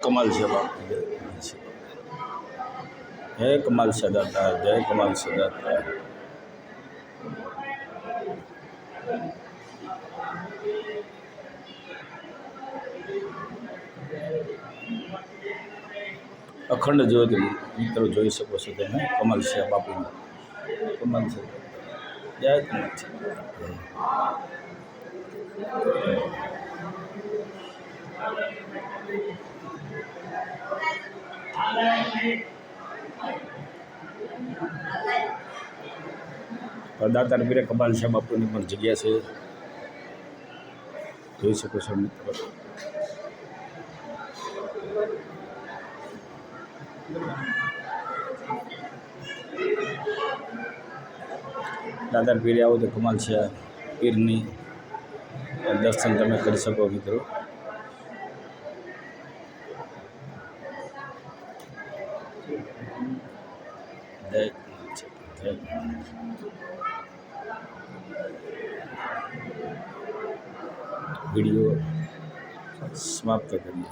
કમાલ છે બાપુ, જય કમાલ છે દાતા, જય કમાલ છે દાતા. અખંડ જ્યોતિ મિત્રો જોઈ શકો છો તમે, કમલ છે બાપુનું, કમલ છે, જય કમલ છે. દાતાર પીરે કમાલ છે બાપુની પણ જગ્યા છે, જોઈ શકો છો મિત્રો. દાતાર પીરે આવો તો કમાલ છે પીરની દર્શન તમે કરી શકો મિત્રો. જય કમાલ છે, જય કમાલ. વિડીયો સમાપ્ત કરીએ.